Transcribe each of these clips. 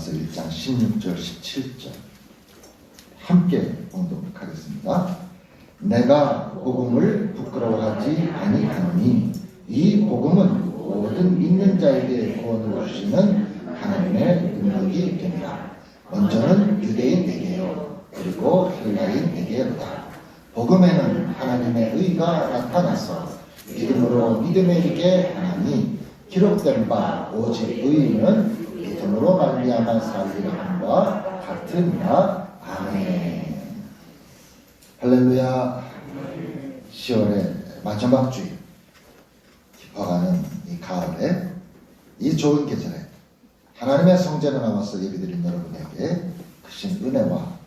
로마서 1장 16절 17절 함께 봉독하겠습니다. 내가 복음을 부끄러워하지 아니하노니 이 복음은 모든 믿는 자에게 구원을 주시는 하나님의 능력이 됩니다. 먼저는 유대인에게요, 그리고 헬라인에게로다. 복음에는 하나님의 의가 나타나서 믿음으로 믿음에 이르게 하나니 기록된 바 오직 의인은 믿음으로 말미암아 살리라 함과 같으니라. 아멘. 할렐루야. 10월의 마지막 주일, 깊어가는 이 가을에, 이 좋은 계절에 하나님의 성전에 나와서 예배드린 여러분에게 크신 은혜와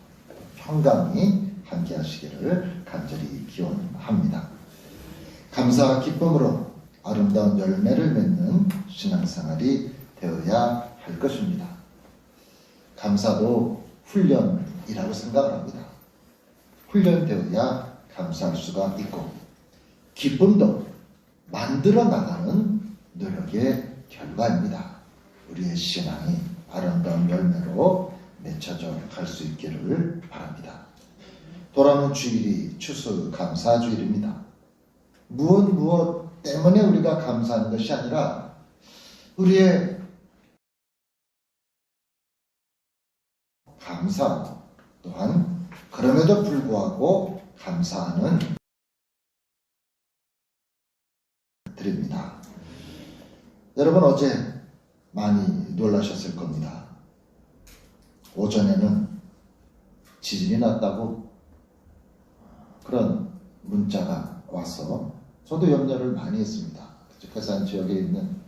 평강이 함께 하시기를 간절히 기원합니다. 감사와 기쁨으로 아름다운 열매를 맺는 신앙생활이 되어야 할 것입니다. 감사도 훈련이라고 생각을 합니다. 훈련되어야 감사할 수가 있고, 기쁨도 만들어 나가는 노력의 결과입니다. 우리의 신앙이 아름다운 열매로 맺혀져 갈 수 있기를 바랍니다. 돌아오는 주일이 추수감사주일입니다. 무엇 때문에 우리가 감사하는 것이 아니라 우리의 감사 또한 그럼에도 불구하고 감사하는 드립니다. 여러분 어제 많이 놀라셨을 겁니다. 오전에는 지진이 났다고 그런 문자가 와서 저도 염려를 많이 했습니다. 회산 지역에 있는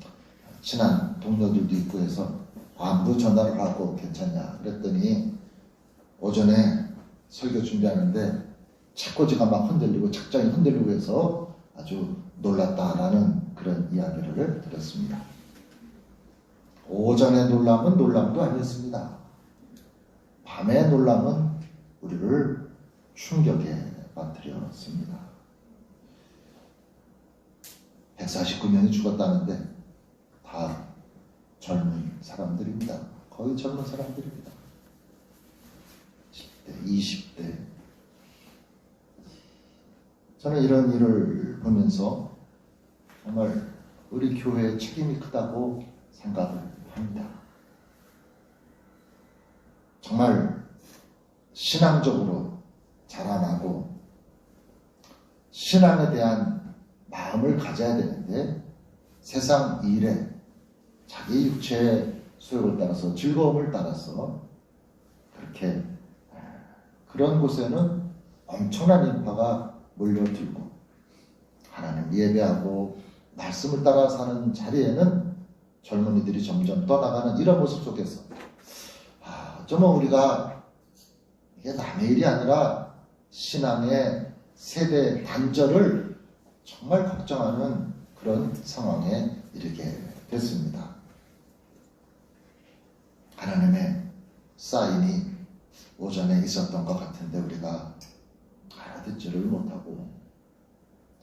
친한 동료들도 있고 해서 안부 전화를 하고 괜찮냐 그랬더니 오전에 설교 준비하는데 착고지가 막 흔들리고 착장이 흔들리고 해서 아주 놀랐다라는 그런 이야기를 들었습니다. 오전에 놀람은 놀람도 아니었습니다. 밤의 놀람은 우리를 충격에 빠뜨렸습니다. 149명이 죽었다는데 다 젊은 사람들입니다. 거의 젊은 사람들입니다. 10대, 20대. 저는 이런 일을 보면서 정말 우리 교회의 책임이 크다고 생각을 합니다. 정말 신앙적으로 자라나고 신앙에 대한 마음을 가져야 되는데 세상 일에 자기 육체의 소욕을 따라서 즐거움을 따라서 그렇게 그런 곳에는 엄청난 인파가 몰려들고 하나님 예배하고 말씀을 따라 사는 자리에는 젊은이들이 점점 떠나가는 이런 모습 속에서 어쩌면 우리가 이게 남의 일이 아니라 신앙의 세대 단절을 정말 걱정하는 그런 상황에 이르게 됐습니다. 하나님의 사인이 오전에 있었던 것 같은데 우리가 알아듣지를 못하고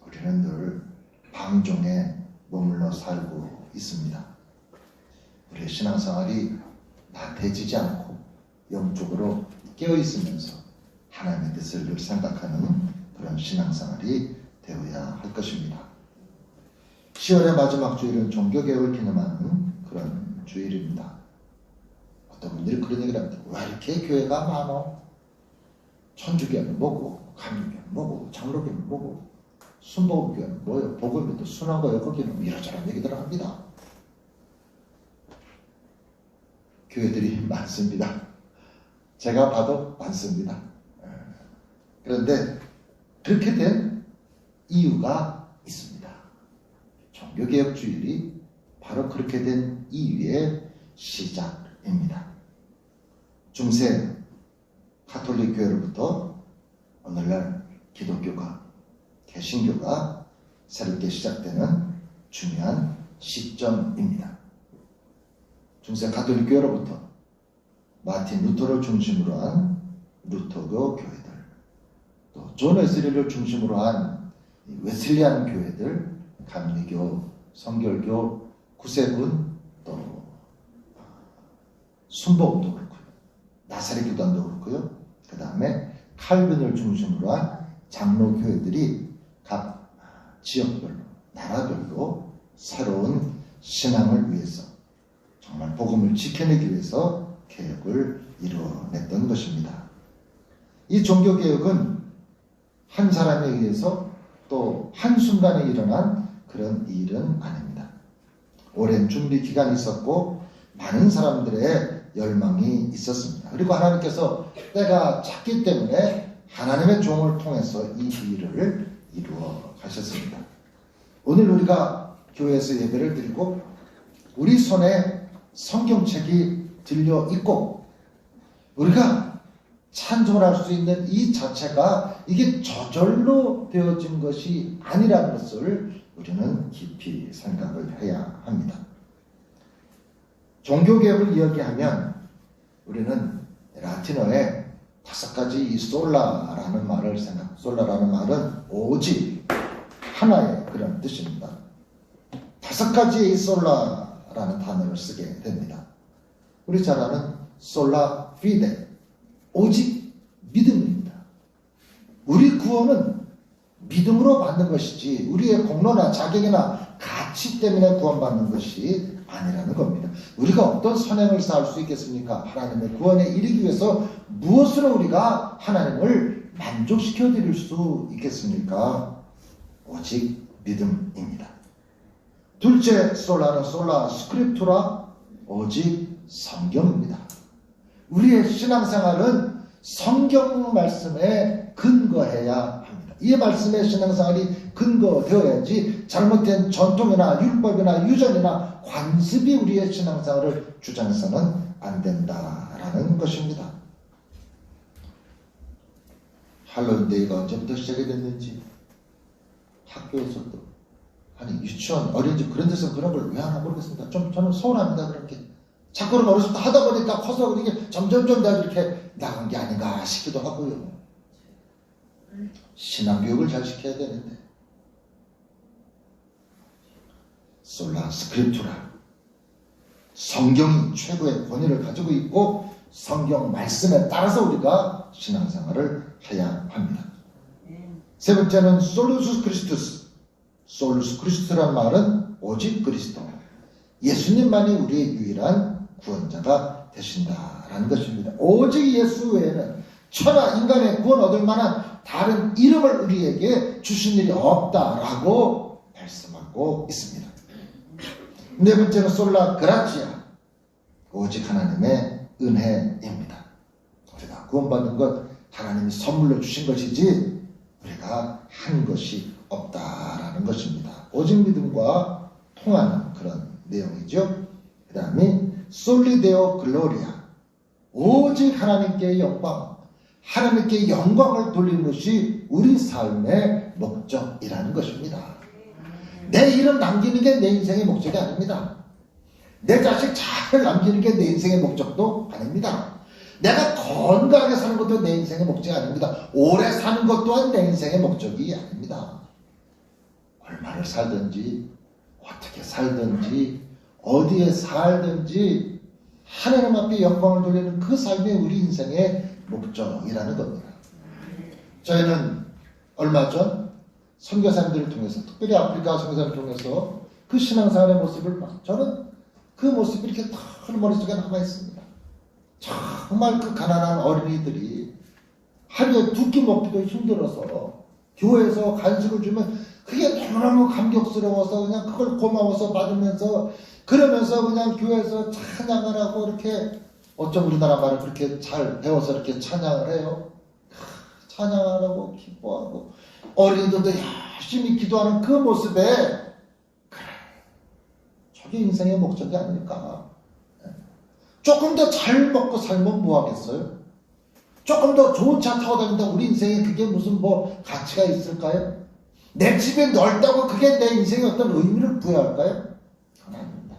우리는 늘 방종에 머물러 살고 있습니다. 우리의 신앙생활이 나태해지지 않고 영적으로 깨어있으면서 하나님의 뜻을 늘 생각하는 그런 신앙생활이 되어야 할 것입니다. 10월의 마지막 주일은 종교개혁을 기념하는 그런 주일입니다. 어떤 분들이 그런 얘기를 합니다. 왜 이렇게 교회가 많어? 천주교는 뭐고, 감리교는 뭐고, 장로교는 뭐고, 순복음교는 뭐요? 복음교도 순환과 역거교는 이러저런 얘기들을 합니다. 교회들이 많습니다. 제가 봐도 많습니다. 그런데 그렇게 된 이유가 있습니다. 종교개혁주일이 바로 그렇게 된 이유의 시작입니다. 중세 가톨릭 교회로부터 오늘날 기독교가, 개신교가 새롭게 시작되는 중요한 시점입니다. 중세 가톨릭 교회로부터 마틴 루터를 중심으로 한 루터교 교회들, 또 존 웨슬리를 중심으로 한 웨슬리안 교회들, 감리교, 성결교, 구세군, 또 순복음도 그렇고요. 나사렛 교단도 그렇고요. 그 다음에 칼빈을 중심으로 한 장로교회들이 각 지역별로, 나라별로 새로운 신앙을 위해서, 정말 복음을 지켜내기 위해서 개혁을 이루어냈던 것입니다. 이 종교개혁은 한 사람에 의해서 또 한순간에 일어난 그런 일은 아닙니다. 오랜 준비 기간이 있었고 많은 사람들의 열망이 있었습니다. 그리고 하나님께서 때가 찼기 때문에 하나님의 종을 통해서 이 일을 이루어 가셨습니다. 오늘 우리가 교회에서 예배를 드리고 우리 손에 성경책이 들려 있고 우리가 찬송을 할 수 있는 이 자체가 이게 저절로 되어진 것이 아니라는 것을 우리는 깊이 생각을 해야 합니다. 종교개혁을 이야기하면 우리는 라틴어에 5가지 이 솔라라는 말을 솔라라는 말은 오직 하나의 그런 뜻입니다. 5가지의 이 솔라라는 단어를 쓰게 됩니다. 우리 잘 아는 솔라 피데, 오직 믿음입니다. 우리 구원은 믿음으로 받는 것이지 우리의 공로나 자격이나 가치 때문에 구원받는 것이 아니라는 겁니다. 우리가 어떤 선행을 쌓을 수 있겠습니까? 하나님의 구원에 이르기 위해서 무엇으로 우리가 하나님을 만족시켜 드릴 수 있겠습니까? 오직 믿음입니다. 둘째 솔라는 솔라 스크립투라, 오직 성경입니다. 우리의 신앙생활은 성경 말씀에 근거해야 합니다. 이 말씀의 신앙생활이 근거되어야지 잘못된 전통이나 율법이나 유전이나 관습이 우리의 신앙생활을 주장해서는 안 된다라는 것입니다. 할로윈데이가 언제부터 시작이 됐는지 학교에서도 아니 유치원, 어린이집 그런 데서 그런 걸 왜 하나 모르겠습니다. 저는 서운합니다. 그렇게 자꾸 어렸을 때 하다 보니까 커서 이게 점점점 내가 이렇게 나간 게 아닌가 싶기도 하고요. 신앙교육을 잘 시켜야 되는데 솔라 스크립투라, 성경이 최고의 권위를 가지고 있고 성경 말씀에 따라서 우리가 신앙생활을 해야 합니다. 세 번째는 솔루스 크리스투스. 솔루스 크리스투라는 말은 오직 그리스도, 예수님만이 우리의 유일한 구원자가 되신다라는 것입니다. 오직 예수 외에는 천하 인간의 구원 얻을 만한 다른 이름을 우리에게 주신 일이 없다라고 말씀하고 있습니다. 네 번째는 솔라 그라치아, 오직 하나님의 은혜입니다. 우리가 구원받는 것 하나님이 선물로 주신 것이지 우리가 한 것이 없다라는 것입니다. 오직 믿음과 통하는 그런 내용이죠. 그 다음에 솔리데오 글로리아, 오직 하나님께 영광, 하나님께 영광을 돌리는 것이 우리 삶의 목적이라는 것입니다. 내 이름 남기는 게 내 인생의 목적이 아닙니다. 내 자식 잘 남기는 게 내 인생의 목적도 아닙니다. 내가 건강하게 사는 것도 내 인생의 목적이 아닙니다. 오래 사는 것 또한 내 인생의 목적이 아닙니다. 얼마를 살든지 어떻게 살든지 어디에 살든지 하나님 앞에 영광을 돌리는 그 삶이 우리 인생의 목적이라는 겁니다. 저희는 얼마 전 선교사님들을 통해서, 특별히 아프리카 선교사님을 통해서 그 신앙생활의 모습을 봤어요. 저는 그 모습이 이렇게 늘 머릿속에 남아있습니다. 정말 그 가난한 어린이들이 하루에 두 끼 먹기도 힘들어서 교회에서 간식을 주면 그게 너무너무 감격스러워서 그냥 그걸 고마워서 받으면서 그러면서 그냥 교회에서 찬양을 하고 이렇게, 어쩜 우리나라 말을 그렇게 잘 배워서 이렇게 찬양을 해요. 찬양하고 기뻐하고 어린이들도 열심히 기도하는 그 모습에 그래, 저게 인생의 목적이 아닐까. 조금 더 잘 먹고 살면 뭐 하겠어요? 조금 더 좋은 차 타고 다닌다 우리 인생에 그게 무슨 뭐 가치가 있을까요? 내 집이 넓다고 그게 내 인생에 어떤 의미를 부여할까요? 그건 아닙니다.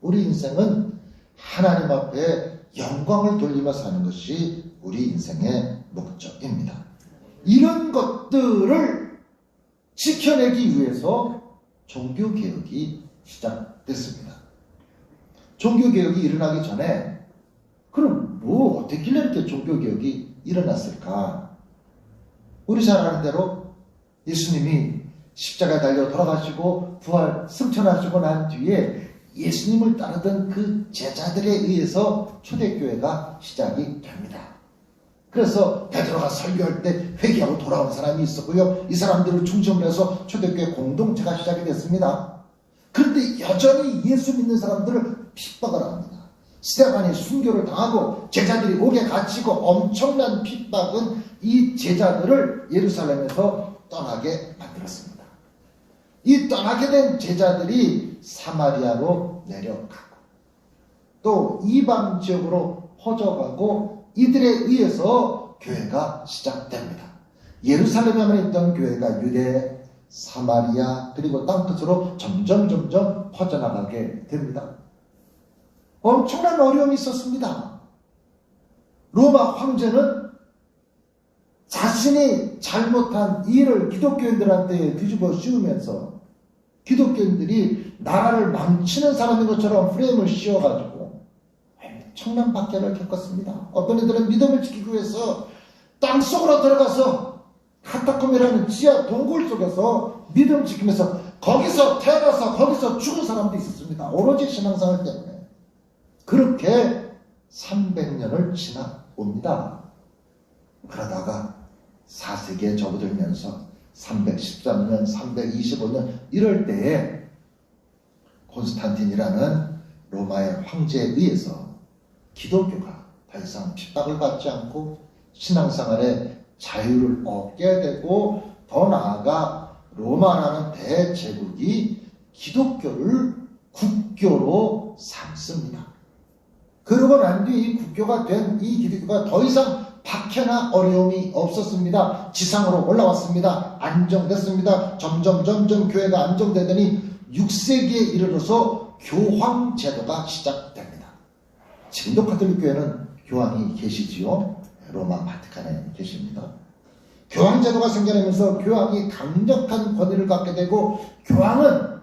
우리 인생은 하나님 앞에 영광을 돌리며 사는 것이 우리 인생의 목적입니다. 이런 것들을 지켜내기 위해서 종교개혁이 시작됐습니다. 종교개혁이 일어나기 전에 그럼 뭐 어떻길래 이렇게 종교개혁이 일어났을까? 우리 잘 아는 대로 예수님이 십자가에 달려 돌아가시고 부활 승천하시고 난 뒤에 예수님을 따르던 그 제자들에 의해서 초대교회가 시작이 됩니다. 그래서 베드로가 설교할 때 회개하고 돌아온 사람이 있었고요. 이 사람들을 중심으로 해서 초대교회 공동체가 시작이 됐습니다. 그런데 여전히 예수 믿는 사람들을 핍박을 합니다. 스데반이 순교를 당하고 제자들이 옥에 갇히고 엄청난 핍박은 이 제자들을 예루살렘에서 떠나게 만들었습니다. 이 떠나게 된 제자들이 사마리아로 내려가고 또 이방 지역으로 퍼져가고 이들에 의해서 교회가 시작됩니다. 예루살렘에만 있던 교회가 유대, 사마리아 그리고 땅끝으로 점점 퍼져나가게 됩니다. 엄청난 어려움이 있었습니다. 로마 황제는 자신이 잘못한 일을 기독교인들한테 뒤집어 씌우면서 기독교인들이 나라를 망치는 사람인 것처럼 프레임을 씌워가지고 엄청난 박해를 겪었습니다. 어떤 이들은 믿음을 지키기 위해서 땅속으로 들어가서 카타콤이라는 지하 동굴 속에서 믿음을 지키면서 거기서 태어나서 거기서 죽은 사람도 있었습니다. 오로지 신앙생활 때문에. 그렇게 300년을 지나옵니다. 그러다가 4세기에 접어들면서 313년, 325년 이럴 때에 콘스탄틴이라는 로마의 황제에 의해서 기독교가 더 이상 핍박을 받지 않고 신앙생활에 자유를 얻게 되고 더 나아가 로마라는 대제국이 기독교를 국교로 삼습니다. 그러고 난 뒤 이 국교가 된 이 기독교가 더 이상 박해나 어려움이 없었습니다. 지상으로 올라왔습니다. 안정됐습니다. 점점 교회가 안정되더니 6세기에 이르러서 교황 제도가 시작됩니다. 지금도 가톨릭 교회는 교황이 계시지요. 로마 바티칸에 계십니다. 교황 제도가 생겨나면서 교황이 강력한 권위를 갖게 되고 교황은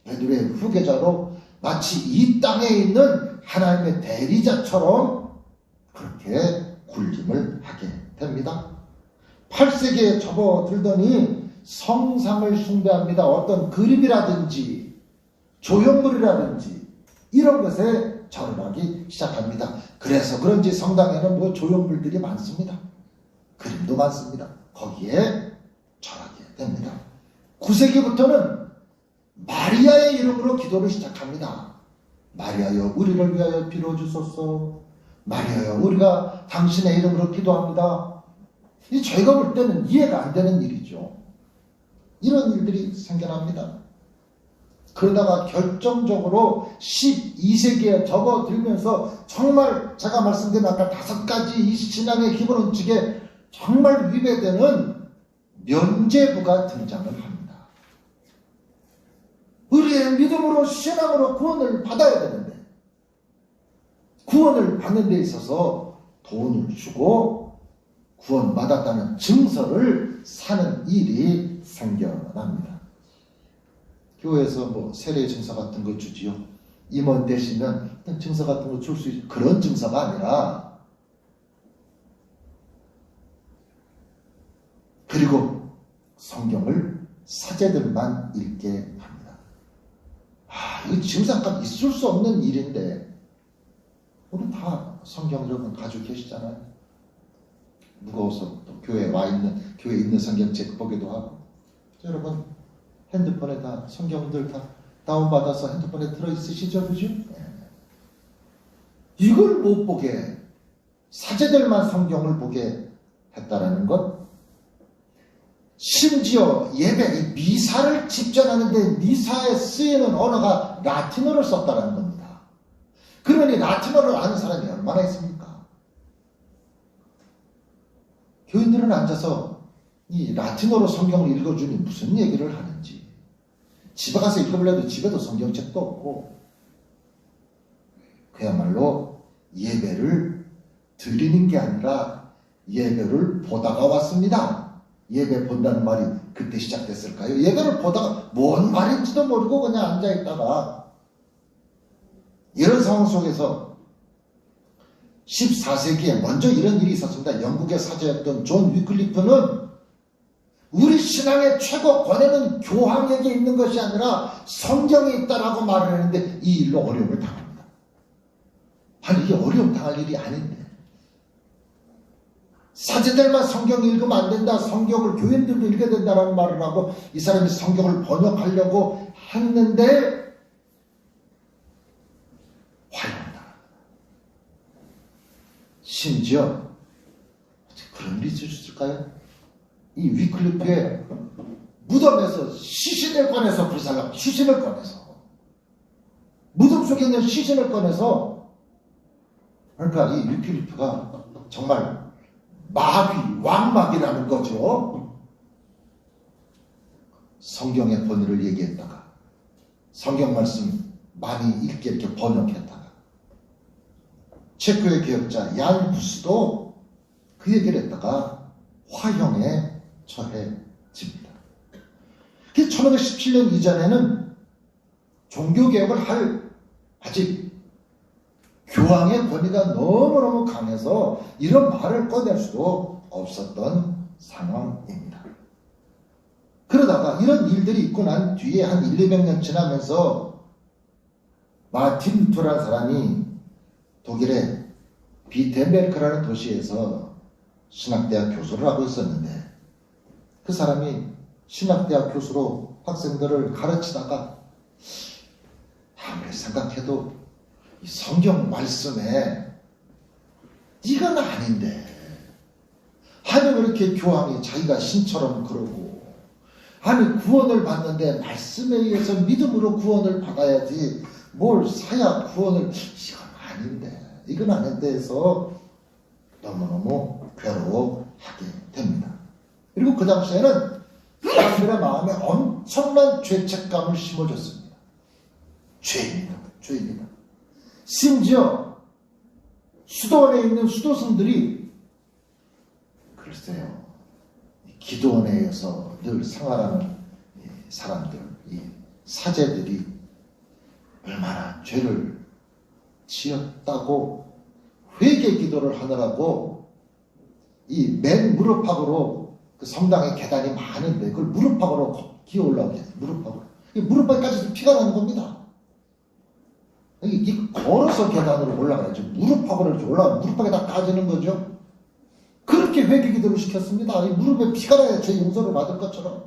베드로의 후계자로 마치 이 땅에 있는 하나님의 대리자처럼 그렇게 군림을 하게 됩니다. 8세기에 접어들더니 성상을 숭배합니다. 어떤 그림이라든지 조형물이라든지 이런 것에 절하기 시작합니다. 그래서 그런지 성당에는 뭐 조형물들이 많습니다. 그림도 많습니다. 거기에 절하게 됩니다. 9세기부터는 마리아의 이름으로 기도를 시작합니다. 마리아여 우리를 위하여 빌어주소서. 마리아여 우리가 당신의 이름으로 기도합니다. 저희가 볼 때는 이해가 안 되는 일이죠. 이런 일들이 생겨납니다. 그러다가 결정적으로 12세기에 접어들면서 정말 제가 말씀드린 아까 5가지 이 신앙의 기본 원칙에 정말 위배되는 면죄부가 등장을 합니다. 우리의 믿음으로 신앙으로 구원을 받아야 되는데 구원을 받는 데 있어서 돈을 주고 구원받았다는 증서를 사는 일이 생겨납니다. 교회에서 뭐 세례 증서 같은 거 주지요. 임원 되시면 어떤 증서 같은 거 줄 수 있죠. 그런 증서가 아니라 그리고 성경을 사제들만 읽게 합니다. 이거 지금 잠깐 있을 수 없는 일인데 우리 다 성경 여러분 가지고 계시잖아요. 무거워서 또 교회에 있는 성경책 보기도 하고. 여러분 핸드폰에 다 성경들 다 다운받아서 핸드폰에 들어있으시죠? 그죠? 이걸 못 보게 사제들만 성경을 보게 했다라는 것. 심지어 예배, 미사를 집전하는데 미사에 쓰이는 언어가 라틴어를 썼다는 겁니다. 그러니 라틴어를 아는 사람이 얼마나 있습니까? 교인들은 앉아서 이 라틴어로 성경을 읽어주니 무슨 얘기를 하는지, 집에 가서 읽어보려도 집에도 성경책도 없고, 그야말로 예배를 드리는 게 아니라 예배를 보다가 왔습니다. 예배 본다는 말이 그때 시작됐을까요? 예배를 보다가 뭔 말인지도 모르고 그냥 앉아있다가 이런 상황 속에서 14세기에 먼저 이런 일이 있었습니다. 영국의 사제였던 존 위클리프는 우리 신앙의 최고 권위는 교황에게 있는 것이 아니라 성경에 있다라고 말을 했는데 이 일로 어려움을 당합니다. 아니 이게 어려움 당할 일이 아닌데 사제들만 성경 읽으면 안 된다. 성경을 교인들도 읽어야 된다라는 말을 하고 이 사람이 성경을 번역하려고 했는데 화형다. 심지어 어떻게 그런 일이 있을 수 있을까요? 이 위클리프의 무덤에서 시신을 꺼내서 불살라 시신을 꺼내서 무덤 속에 있는 시신을 꺼내서 그러니까 이 위클리프가 정말 마귀, 왕마귀라는 거죠. 성경의 권위를 얘기했다가 성경 말씀 많이 읽게 이렇게 번역했다가 체코의 개혁자 얀 부스도 그 얘기를 했다가 화형에 처해집니다. 1517년 이전에는 종교개혁을 할 아직 교황의 권위가 너무너무 강해서 이런 말을 꺼낼 수도 없었던 상황입니다. 그러다가 이런 일들이 있고 난 뒤에 한 100~200년 지나면서 마틴 루터라는 사람이 독일의 비텐베르크라는 도시에서 신학대학 교수를 하고 있었는데 그 사람이 신학대학 교수로 학생들을 가르치다가 아무리 생각해도 이 성경 말씀에 이건 아닌데 아니 왜 이렇게 교황이 자기가 신처럼 그러고 아니 구원을 받는데 말씀에 의해서 믿음으로 구원을 받아야지 뭘 사야 구원을 이건 아닌데 이건 아닌데 해서 너무너무 괴로워하게 됩니다. 그리고 그 당시에는 사람들의 마음에 엄청난 죄책감을 심어줬습니다. 죄입니다. 죄입니다. 심지어 수도원에 있는 수도승들이 글쎄요. 기도원에서 늘 생활하는 사람들, 이 사제들이 얼마나 죄를 지었다고 회개 기도를 하느라고 이 맨 무릎팍으로 그 성당에 계단이 많은데 그걸 무릎팍으로 기어 올라오게 해요. 무릎팍으로. 무릎팍까지 피가 나는 겁니다. 이 걸어서 계단으로 올라가야죠. 무릎팍으로 이렇게 올라가면 무릎팍에다 까지는 거죠. 그렇게 회개 기도를 시켰습니다. 이 무릎에 피가 나야 죄 용서를 받을 것처럼.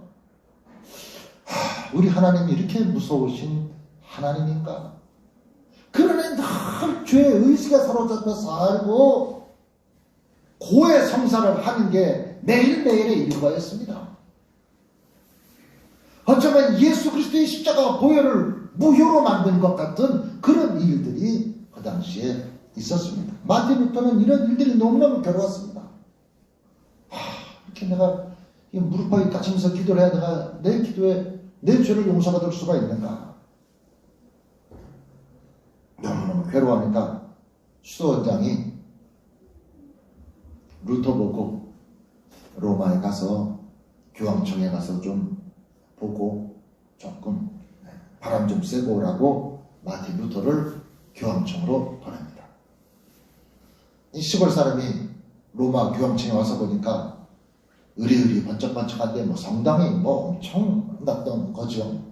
우리 하나님이 이렇게 무서우신 하나님인가? 그러니 늘 죄의 의식에 사로잡혀 살고 고해 성사를 하는 게 매일매일의 일과였습니다. 어쩌면 예수 그리스도의 십자가 보혈을 무효로 만든 것 같은 그런 일들이 그 당시에 있었습니다. 마틴 루터는 이런 일들이 너무너무 괴로웠습니다. 이렇게 내가 무릎팍에 갇히면서 기도를 해야 내가 내 기도에 내 죄를 용서받을 수가 있는가? 너무너무 괴로워하니까 수도원장이 루터 보고 로마에 가서 교황청에 가서 좀 보고 조금 바람 좀 쐬고 오라고 마틴 루터를 교황청으로 보냅니다. 이 시골 사람이 로마 교황청에 와서 보니까 의리의리 번쩍번쩍한데 뭐 성당이 뭐 엄청 났던 거죠.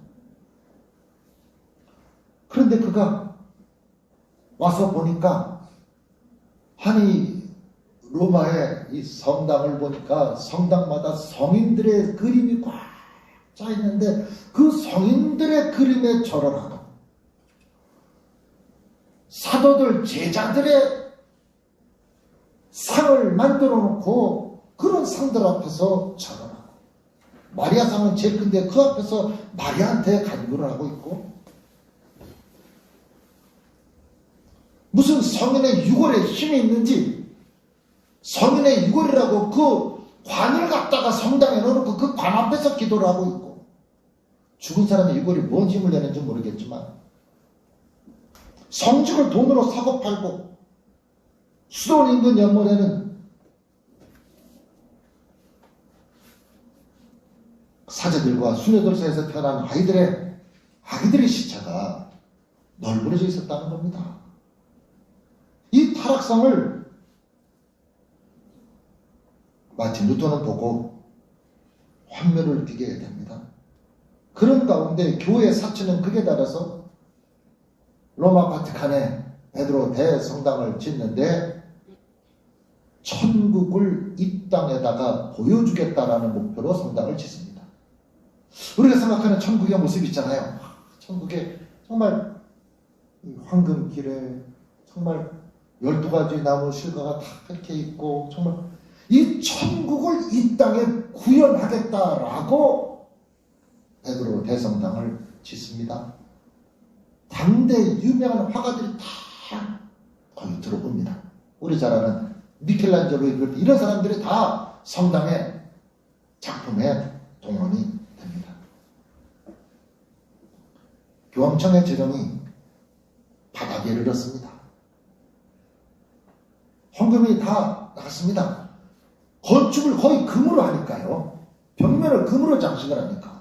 그런데 그가 와서 보니까 아니 로마의 이 성당을 보니까 성당마다 성인들의 그림이 꽉 짜 있는데 그 성인들의 그림에 절을 하고 사도들 제자들의 상을 만들어 놓고 그런 상들 앞에서 절을 하고 마리아 상은 제일 큰데 그 앞에서 마리아한테 간구를 하고 있고 무슨 성인의 유골에 힘이 있는지 성인의 유골이라고 그 관을 갖다가 성당에 넣어놓고 그 관 앞에서 기도를 하고 있고 죽은 사람의 유골이 뭔 힘을 내는지 모르겠지만 성직을 돈으로 사고 팔고 수도원 인근 연못에는 사제들과 수녀들 사이에서 태어난 아기들의 시체가 널브러져 있었다는 겁니다. 이 타락상을 마틴 루터는 보고 환멸을 느끼게 됩니다. 그런 가운데 교회 사치는 극에 달해서 로마 바티칸에 베드로 대성당을 짓는데 천국을 이 땅에다가 보여주겠다라는 목표로 성당을 짓습니다. 우리가 생각하는 천국의 모습 있잖아요. 천국에 정말 황금길에 정말 12가지 나무 실과가 다 이렇게 있고 정말 이 천국을 이 땅에 구현하겠다라고 베드로 대성당을 짓습니다. 당대 유명한 화가들이 다 거기 들어옵니다. 우리 잘 아는 미켈란젤로 이런 사람들이 다 성당의 작품에 동원이 됩니다. 교황청의 재정이 바닥에 이르렀습니다. 헌금이 다 나갔습니다. 건축을 거의 금으로 하니까요. 벽면을 금으로 장식을 하니까.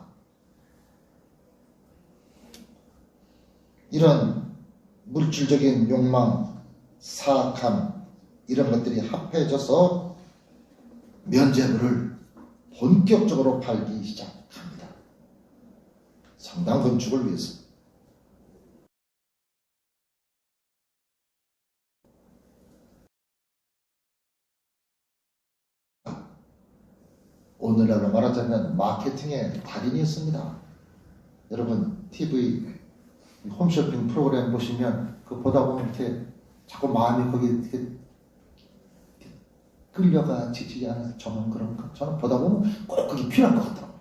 이런 물질적인 욕망, 사악함 이런 것들이 합해져서 면죄부를 본격적으로 팔기 시작합니다. 성당 건축을 위해서. 오늘날로 말하자면 마케팅의 달인이었습니다. 여러분 TV 홈쇼핑 프로그램 보시면 그 보다 보면 이렇게 자꾸 마음이 거기 이렇게 끌려가 지지 않아서 저는 그런 거 저는 보다 보면 꼭 그게 필요한 것 같더라고요.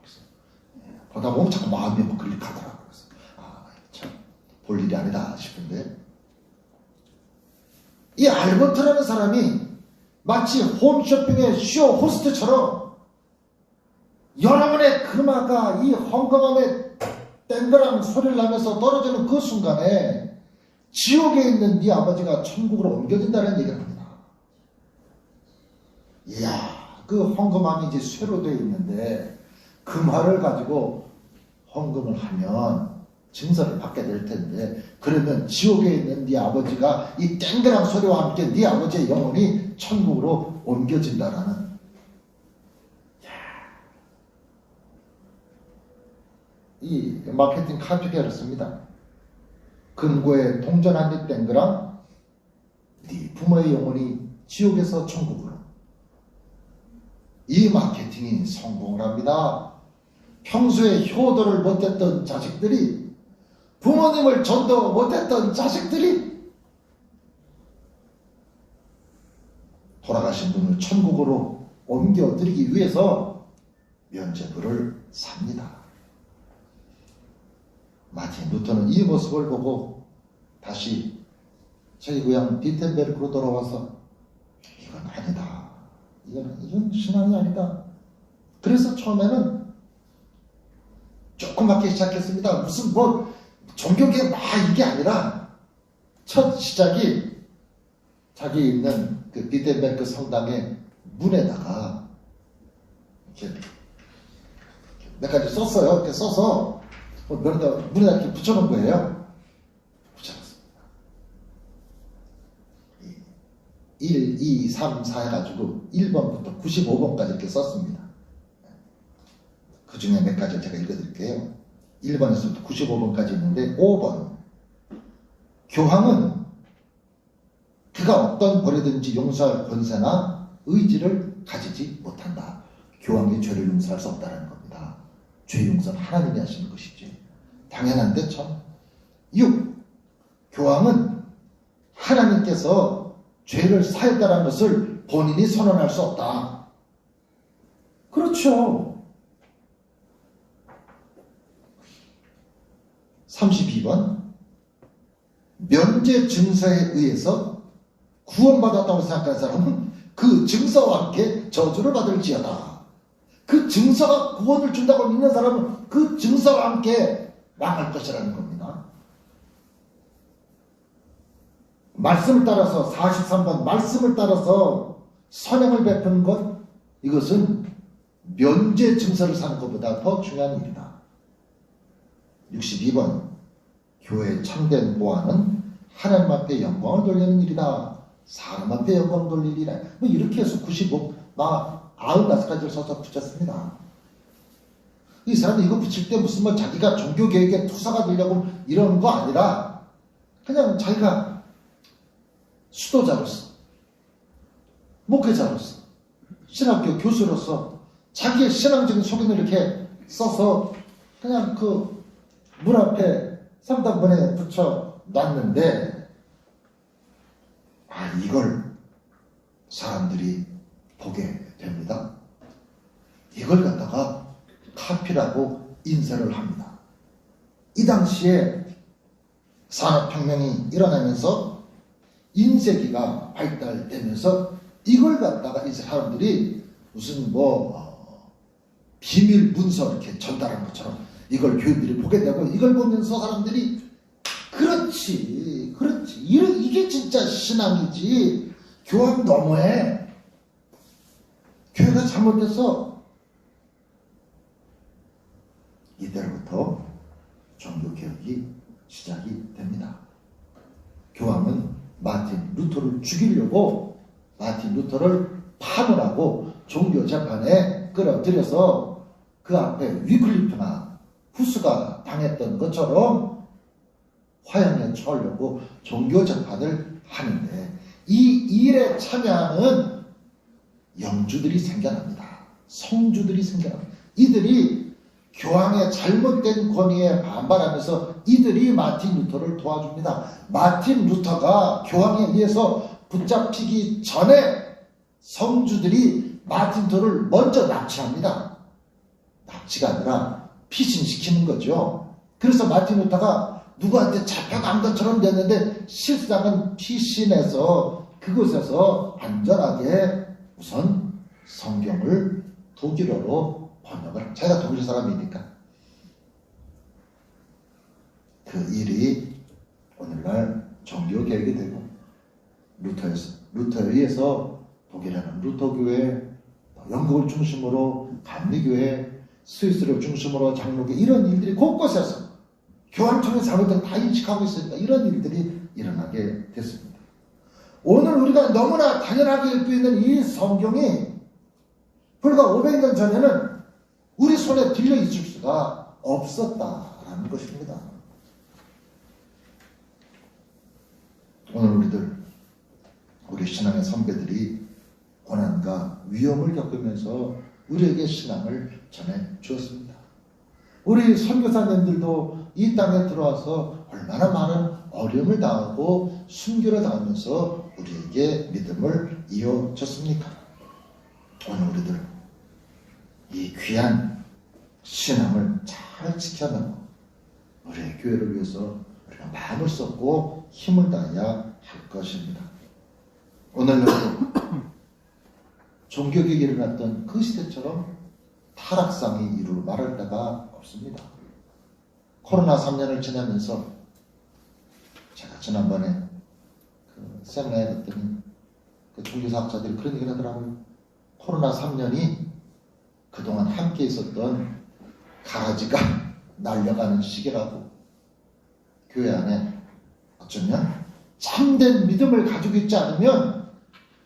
보다 보면 자꾸 마음이 뭐 클릭하더라고요. 그래서 참 볼 일이 아니다 싶은데 이 알버트라는 사람이 마치 홈쇼핑의 쇼 호스트처럼 여러분의 금화가 이 헌금함에 땡그랑 소리를 나면서 떨어지는 그 순간에 지옥에 있는 네 아버지가 천국으로 옮겨진다는 얘기를 합니다. 이야, 그 헌금함이 이제 쇠로 되어 있는데 금화를 가지고 헌금을 하면 증서를 받게 될 텐데 그러면 지옥에 있는 네 아버지가 이 땡그랑 소리와 함께 네 아버지의 영혼이 천국으로 옮겨진다라는 이 마케팅 카피게였습니다. 근고에 동전 한 입 땡그랑 네 부모의 영혼이 지옥에서 천국으로. 이 마케팅이 성공을 합니다. 평소에 효도를 못했던 자식들이 부모님을 전도 못했던 자식들이 돌아가신 분을 천국으로 옮겨드리기 위해서 면죄부를 삽니다. 마틴 루터는 이 모습을 보고 다시 자기 고향 비텐베르크로 돌아와서 이건 아니다. 이건 신앙이 아니다. 그래서 처음에는 조그맣게 시작했습니다. 무슨 뭐 종교계 막 이게 아니라 첫 시작이 자기 있는 그 비텐베르크 성당의 문에다가 이렇게 몇 가지 썼어요. 이렇게 써서 문에다 이렇게 붙여놓은 거예요. 붙여놨습니다. 1, 2, 3, 4 해가지고 1번부터 95번까지 이렇게 썼습니다. 그 중에 몇 가지 제가 읽어드릴게요. 1번에서부터 95번까지 있는데 5번 교황은 그가 어떤 벌이든지 용서할 권세나 의지를 가지지 못한다. 교황이 죄를 용서할 수 없다는 겁니다. 죄 용서는 하나님이 하시는 것이지. 당연한데 참. 6. 교황은 하나님께서 죄를 사했다는 것을 본인이 선언할 수 없다. 그렇죠. 32번 면죄 증서에 의해서 구원받았다고 생각하는 사람은 그 증서와 함께 저주를 받을지어다. 그 증서가 구원을 준다고 믿는 사람은 그 증서와 함께 망할 것이라는 겁니다. 말씀을 따라서 43번 말씀을 따라서 선행을 베푸는 것 이것은 면죄 증서를 사는 것보다 더 중요한 일이다. 62번 교회의 참된 보안은 하나님 앞에 영광을 돌리는 일이다. 사람 앞에 영광을 돌릴 일이다. 뭐 이렇게 해서 95 막 95가지를 써서 붙였습니다. 이 사람이 이거 붙일 때 무슨 뭐 자기가 종교개혁의 투사가 되려고 이런 거 아니라 그냥 자기가 수도자로서, 목회자로서, 신학교 교수로서 자기의 신앙적인 소견을 이렇게 써서 그냥 그 문 앞에 상단번에 붙여 놨는데, 이걸 사람들이 보게 됩니다. 이걸 갖다가 카피라고 인쇄를 합니다. 이 당시에 산업혁명이 일어나면서 인쇄기가 발달되면서 이걸 갖다가 이제 사람들이 무슨 비밀 문서 이렇게 전달한 것처럼 이걸 교인들이 보게 되고, 이걸 보면서 사람들이 그렇지 이게 진짜 신앙이지, 교황 너무해, 교회가 잘못돼서, 이때로부터 종교개혁이 시작이 됩니다. 교황은 마틴 루터를 죽이려고 마틴 루터를 파문하고 종교재판에 끌어들여서 그 앞에 위클리프나 후스가 당했던 것처럼 화형에 처하려고 종교재판을 하는데, 이 일에 참여하는 영주들이 생겨납니다. 성주들이 생겨납니다. 이들이 교황의 잘못된 권위에 반발하면서 이들이 마틴 루터를 도와줍니다. 마틴 루터가 교황에 의해서 붙잡히기 전에 성주들이 마틴 루터를 먼저 납치합니다. 납치가 아니라 피신시키는 거죠. 그래서 마틴 루터가 누구한테 잡혀간 것처럼 됐는데 실상은 피신해서 그곳에서 안전하게 우선 성경을 독일어로 번역을, 제가 독일 사람이니까 그 일이 오늘날 종교개혁이 되고, 루터에 의해서 독일에는 루터교회, 영국을 중심으로 감리교회, 스위스를 중심으로 장로교, 이런 일들이 곳곳에서 교황 통해 잘못된 다 인식하고 있으니까 이런 일들이 일어나게 됐습니다. 오늘 우리가 너무나 당연하게 읽고 있는 이 성경이 불과 500년 전에는 우리 손에 들려 있을 수가 없었다라는 것입니다. 오늘 우리 신앙의 선배들이 고난과 위험을 겪으면서 우리에게 신앙을 전해 주었습니다. 우리 선교사님들도 이 땅에 들어와서 얼마나 많은 어려움을 당하고 순교를 당하면서 우리에게 믿음을 이어줬습니까? 오늘 우리들 이 귀한 신앙을 잘 지켜내고 우리의 교회를 위해서 우리가 마음을 쏟고 힘을 다해야 할 것입니다. 오늘날도 종교개혁이 일어났던 그 시대처럼 타락상이 이루 말할 데가 없습니다. 코로나 3년을 지나면서 제가 지난번에 그 세미나에 갔더니 그 종교사학자들이 그런 얘기를 하더라고요. 코로나 3년이 그동안 함께 있었던 가라지가 날려가는 시기라고. 교회 안에 어쩌면 참된 믿음을 가지고 있지 않으면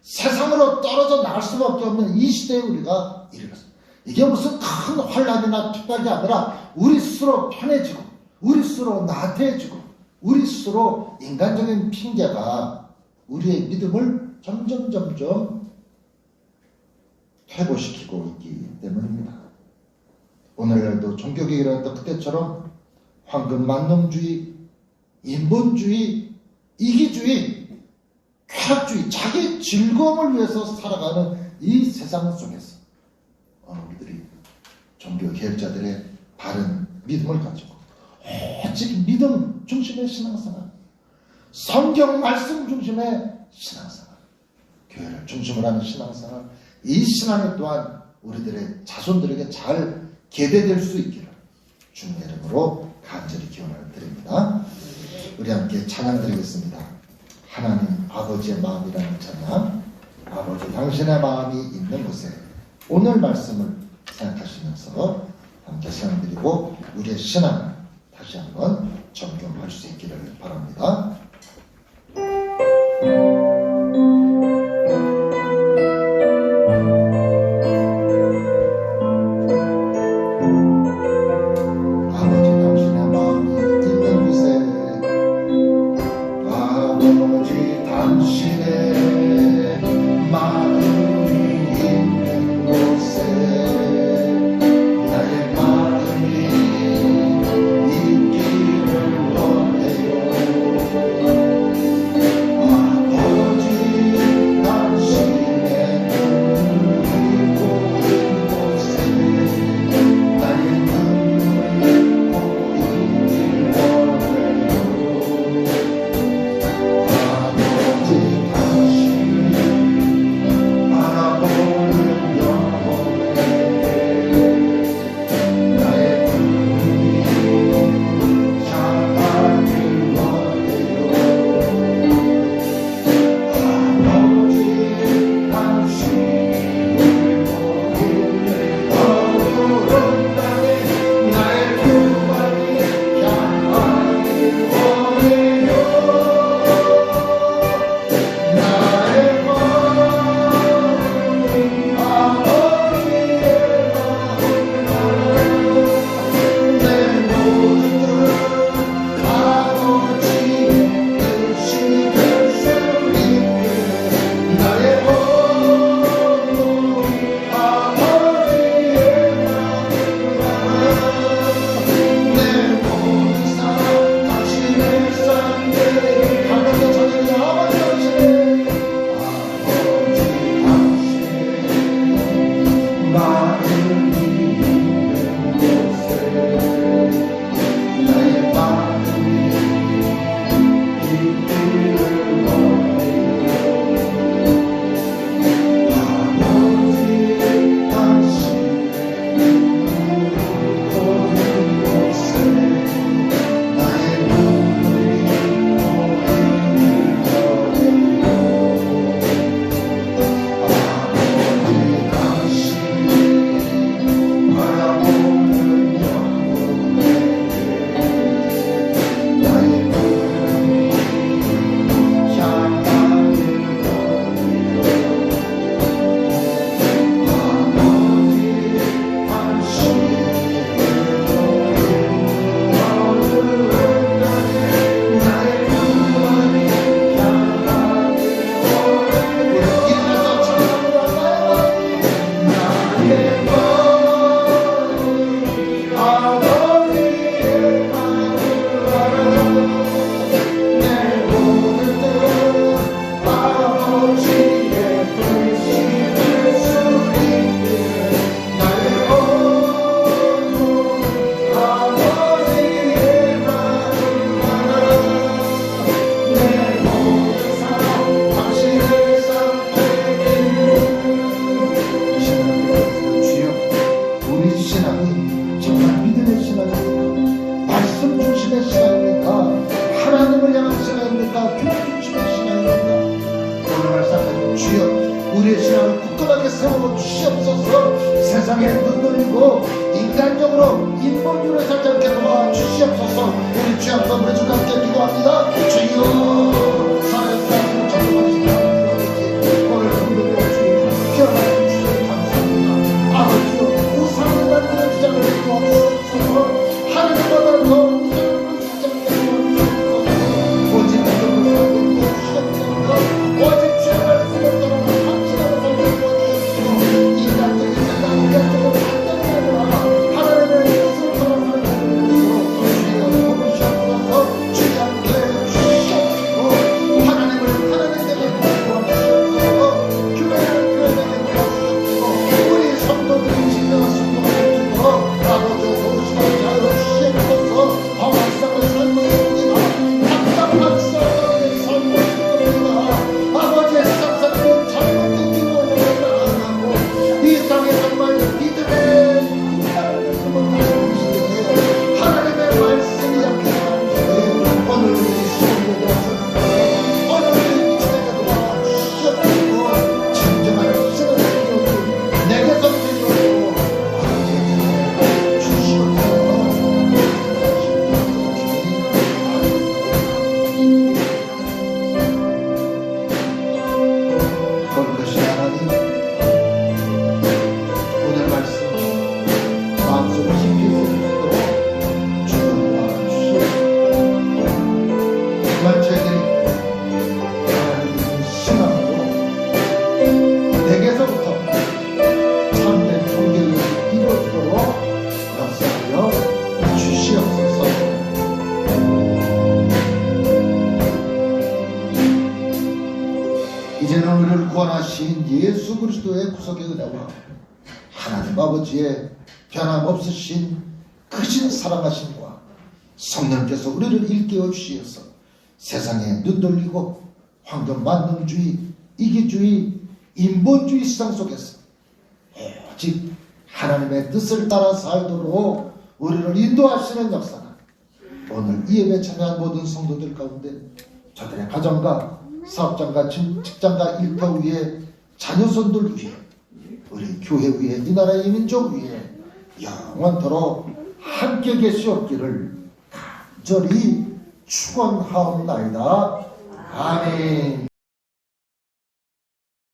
세상으로 떨어져 나갈 수밖에 없는 이 시대에 우리가 이르렀습니다. 이게 무슨 큰 환란이나 핍박이 아니라 우리 스스로 편해지고, 우리 스스로 나태해지고, 우리 스스로 인간적인 핑계가 우리의 믿음을 점점 퇴보시키고 있기 때문입니다. 오늘날도 종교개혁이 일어났던 그때처럼 황금만능주의, 인본주의, 이기주의, 쾌락주의, 자기의 즐거움을 위해서 살아가는 이 세상 속에서 우리들이 종교개혁자들의 바른 믿음을 가지고 오직 믿음 중심의 신앙생활, 성경 말씀 중심의 신앙생활, 교회를 중심으로 하는 신앙생활, 이 신앙이 또한 우리들의 자손들에게 잘 계대될 수 있기를 주님의 이름으로 간절히 기원을 드립니다. 우리 함께 찬양 드리겠습니다. 하나님 아버지의 마음이라는 찬양, 아버지 당신의 마음이 있는 곳에, 오늘 말씀을 생각하시면서 함께 찬양 드리고 우리의 신앙을 다시 한번 점검할 수 있기를 바랍니다. 당신의 마음이 있는 곳에 나의 마음이 있기를 원해요. 아버지 당신의 눈물이 보인 곳에 나의 눈물이 보이길 원해요. 아버지 당신 바라보는 영혼에게 나의 눈물이 향하길 원해요. 아버지 당신을 보기를 어두운 땅에 나의 눈물이 향하길 원해요. 나의 마음이 아버지의 마음이라 내 모든 아버지의 뜻이 될 수 있게 나의 온몸이 아버지의 마음이라 내 모든 삶 당신의 삶에 하나님 전에 아버지 당신의 마음이 있는 곳에 나의 마음이 있기를 원해요. 아버지 당신의 눈물이 보이는 곳에 나의 눈물이 보이길 원해요. 아버지 당신이 바라보는 영혼에게 나의 눈물이 향하길 원해요. 아버지 당신이 보이는 어두운 땅에 나의 눈물이 향하길 원해요. 이름에서 찬양합니다. 나의 마음이 아버지의 마음을 알아 내 모든 뜻 아버지의 뜻이 될 수 있게 나의 온몸이 아버지의 마음을 알아 내 모든 삶 당신의 삶 되기를 주여 우리 신앙이 정말 믿음의 신앙입니까? 말씀 중심의 신앙입니까? 하나님을 향한 신앙입니까? 교회 중심의 신앙입니까? 오늘 말씀하신 주여 우리의 신앙을 굳건하게 세워 주시옵소서. 세상에 눈놀리고 인간적으로 인본주의로 살지 않게 도와 주시옵소서. 우리 주 앞에 우리 주가 함께 기도합니다. 주여 사랑하는 정말 오늘 흔들려 주님 기억하여 주시니 감사합니다. 아버지 우상을 만드는 주장을 도와주시옵소서. 하나님보다 더 우상을 주장을 도와주시옵소서. 오직 믿음을 살게 도와주시옵소서. 오직 주의 말씀을 따라 확신하는 삶을 도와주시옵소서. 인간적인 생각 인간적으로 판단이 아니라 하나님의 뜻을 따라 살게 도와주시옵소서. 주여 도와주시옵소서. 주의 함께 주시옵소서. 때는 우리를 구원하신 예수 그리스도의 구속의 은혜와 하나님 아버지의 변함없으신 크신 사랑하심과 성령께서 우리를 일깨워 주시어서 세상에 눈 돌리고 황금 만능주의, 이기주의, 인본주의 시장 속에서 오직 하나님의 뜻을 따라 살도록 우리를 인도하시는 역사가 오늘 이 예배 참여한 모든 성도들 가운데 저들의 가정과 사업장과 직장과 일터 위에 자녀손들 위에 우리 교회 위에 이 나라의 민족 위에 영원토록 함께 계시옵기를 간절히 축원하옵나이다. 아멘.